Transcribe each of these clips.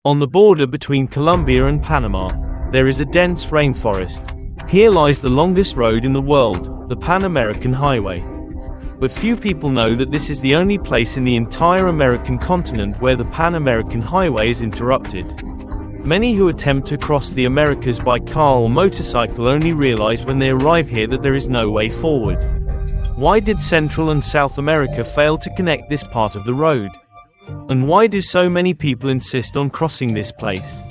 On the border between Colombia and Panama, there is a dense rainforest. Here lies the longest road in the world, the Pan American Highway. But few people know that this is the only place in the entire American continent where the Pan American Highway is interrupted. Many who attempt to cross the Americas by car or motorcycle only realize when they arrive here that there is no way forward. Why did Central and South America fail to connect this part of the road? And why do so many people insist on crossing this place?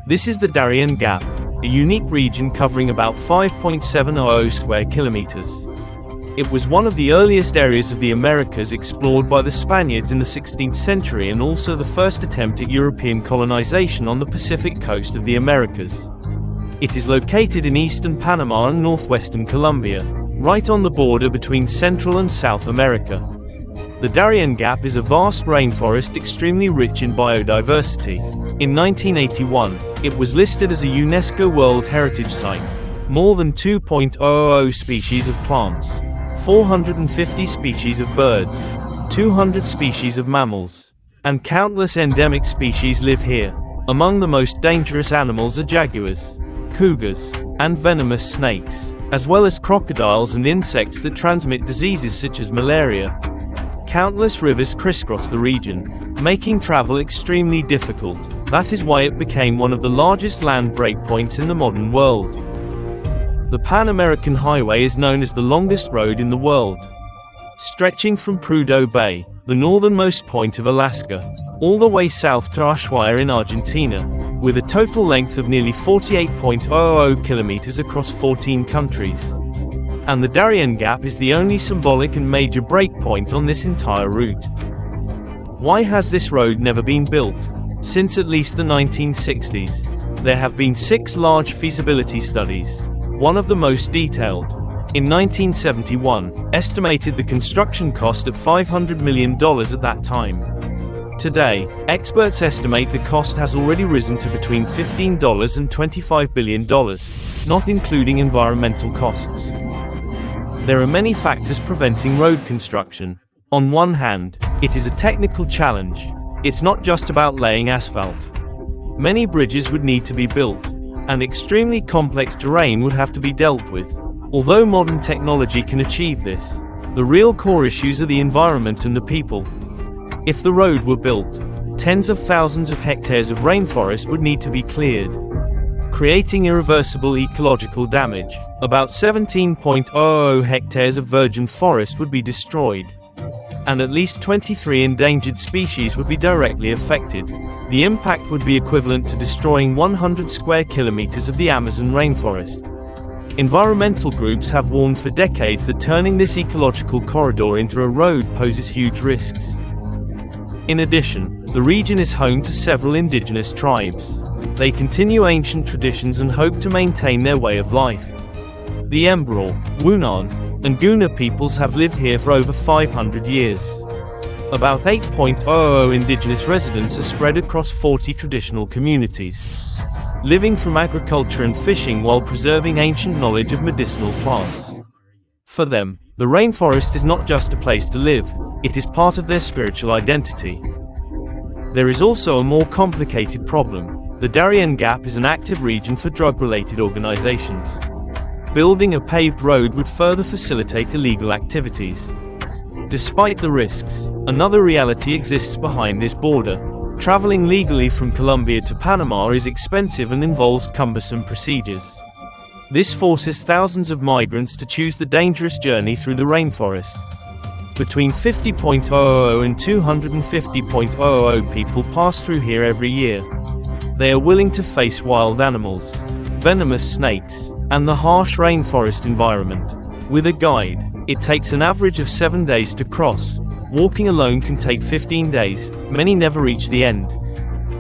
This is the Darién Gap, a unique region covering about 5.700 square kilometers. It was one of the earliest areas of the Americas explored by the Spaniards in the 16th century and also the first attempt at European colonization on the Pacific coast of the Americas. It is located in eastern Panama and northwestern Colombia, right on the border between Central and South America. The Darién Gap is a vast rainforest extremely rich in biodiversity. In 1981, it was listed as a UNESCO World Heritage Site. More than 2,000 species of plants, 450 species of birds, 200 species of mammals, and countless endemic species live here. Among the most dangerous animals are jaguars, cougars, and venomous snakes, as well as crocodiles and insects that transmit diseases such as malaria. Countless rivers crisscross the region, making travel extremely difficult. That is why it became one of the largest land breakpoints in the modern world. The Pan American Highway is known as the longest road in the world, stretching from Prudhoe Bay, the northernmost point of Alaska, all the way south to Ushuaia in Argentina, with a total length of nearly 48.00 kilometers across 14 countries. And the Darién Gap is the only symbolic and major breakpoint on this entire route. Why has this road never been built? Since at least the 1960s, there have been 6 large feasibility studies, one of the most detailed, in 1971, estimated the construction cost at $500 million at that time. Today, experts estimate the cost has already risen to between $15 and $25 billion, not including environmental costs. There are many factors preventing road construction. On one hand, it is a technical challenge. It's not just about laying asphalt. Many bridges would need to be built, and extremely complex terrain would have to be dealt with. Although modern technology can achieve this, the real core issues are the environment and the people. If the road were built, tens of thousands of hectares of rainforest would need to be cleared, creating irreversible ecological damage. About 17.00 hectares of virgin forest would be destroyed, and at least 23 endangered species would be directly affected. The impact would be equivalent to destroying 100 square kilometers of the Amazon rainforest. Environmental groups have warned for decades that turning this ecological corridor into a road poses huge risks. In addition, the region is home to several indigenous tribes. They continue ancient traditions and hope to maintain their way of life. The Emberal, Wunan, and Guna peoples have lived here for over 500 years. About 8.00 indigenous residents are spread across 40 traditional communities, living from agriculture and fishing while preserving ancient knowledge of medicinal plants. For them, the rainforest is not just a place to live, it is part of their spiritual identity. There is also a more complicated problem. The Darién Gap is an active region for drug-related organizations. Building a paved road would further facilitate illegal activities. Despite the risks, another reality exists behind this border. Traveling legally from Colombia to Panama is expensive and involves cumbersome procedures. This forces thousands of migrants to choose the dangerous journey through the rainforest. Between 50.00 and 250.00 people pass through here every year. They are willing to face wild animals, venomous snakes, and the harsh rainforest environment. With a guide, it takes an average of 7 days to cross. Walking alone can take 15 days. Many never reach the end.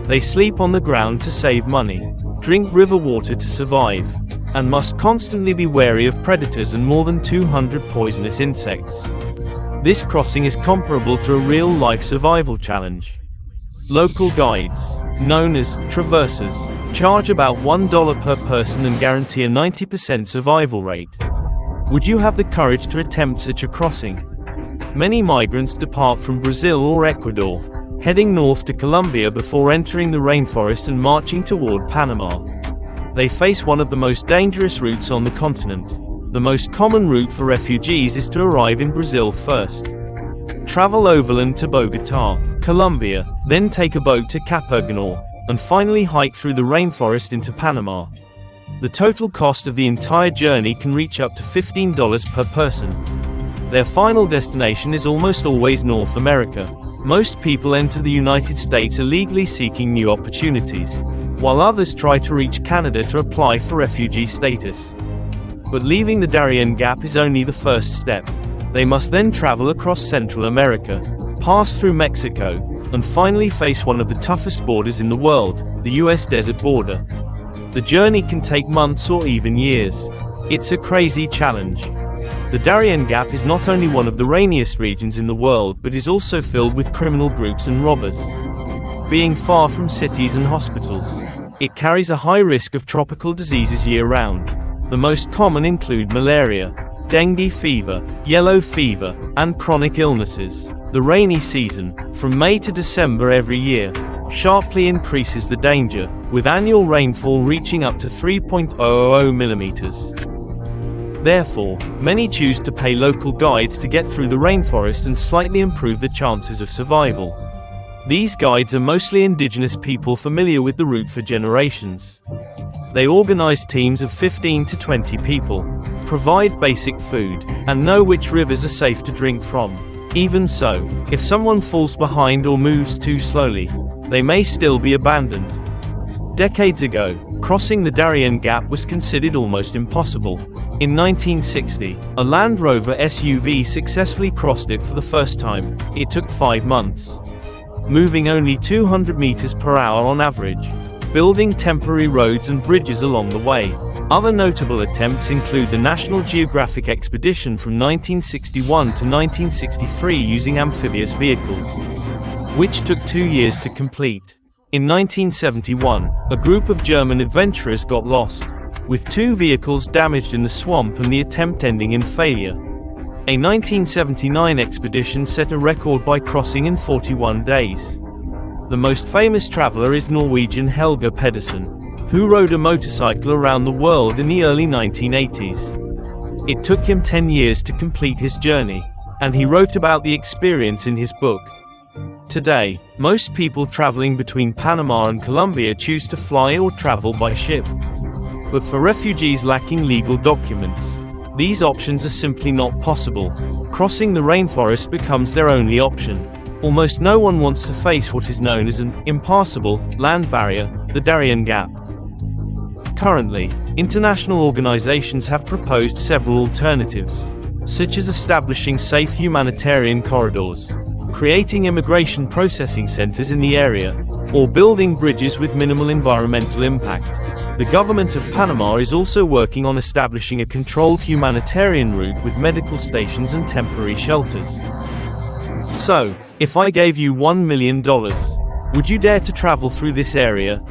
They sleep on the ground to save money, drink river water to survive, and must constantly be wary of predators and more than 200 poisonous insects. This crossing is comparable to a real-life survival challenge. Local guides, known as traversers, charge about $1 per person and guarantee a 90% survival rate. Would you have the courage to attempt such a crossing? Many migrants depart from Brazil or Ecuador, heading north to Colombia before entering the rainforest and marching toward Panama. They face one of the most dangerous routes on the continent. The most common route for refugees is to arrive in Brazil first, travel overland to Bogotá, Colombia, then take a boat to Capurganá, and finally hike through the rainforest into Panama. The total cost of the entire journey can reach up to $15 per person. Their final destination is almost always North America. Most people enter the United States illegally seeking new opportunities, while others try to reach Canada to apply for refugee status. But leaving the Darién Gap is only the first step. They must then travel across Central America, pass through Mexico, and finally face one of the toughest borders in the world, the US desert border. The journey can take months or even years. It's a crazy challenge. The Darién Gap is not only one of the rainiest regions in the world but is also filled with criminal groups and robbers. Being far from cities and hospitals, it carries a high risk of tropical diseases year-round. The most common include malaria, dengue fever, yellow fever, and chronic illnesses. The rainy season, from May to December every year, sharply increases the danger, with annual rainfall reaching up to 3.000 millimeters. Therefore, many choose to pay local guides to get through the rainforest and slightly improve the chances of survival. These guides are mostly indigenous people familiar with the route for generations. They organize teams of 15 to 20 people, provide basic food, and know which rivers are safe to drink from. Even so, if someone falls behind or moves too slowly, they may still be abandoned. Decades ago, crossing the Darién Gap was considered almost impossible. In 1960, a Land Rover SUV successfully crossed it for the first time. It took 5 months, moving only 200 meters per hour on average, building temporary roads and bridges along the way. Other notable attempts include the National Geographic expedition from 1961 to 1963 using amphibious vehicles, which took 2 years to complete. In 1971, a group of German adventurers got lost, with 2 vehicles damaged in the swamp and the attempt ending in failure. A 1979 expedition set a record by crossing in 41 days. The most famous traveler is Norwegian Helge Pedersen, who rode a motorcycle around the world in the early 1980s. It took him 10 years to complete his journey, and he wrote about the experience in his book. Today, most people traveling between Panama and Colombia choose to fly or travel by ship. But for refugees lacking legal documents, these options are simply not possible. Crossing the rainforest becomes their only option. Almost no one wants to face what is known as an impassable land barrier, the Darién Gap. Currently, international organizations have proposed several alternatives, such as establishing safe humanitarian corridors, creating immigration processing centers in the area, or building bridges with minimal environmental impact. The government of Panama is also working on establishing a controlled humanitarian route with medical stations and temporary shelters. So, if I gave you $1 million, would you dare to travel through this area,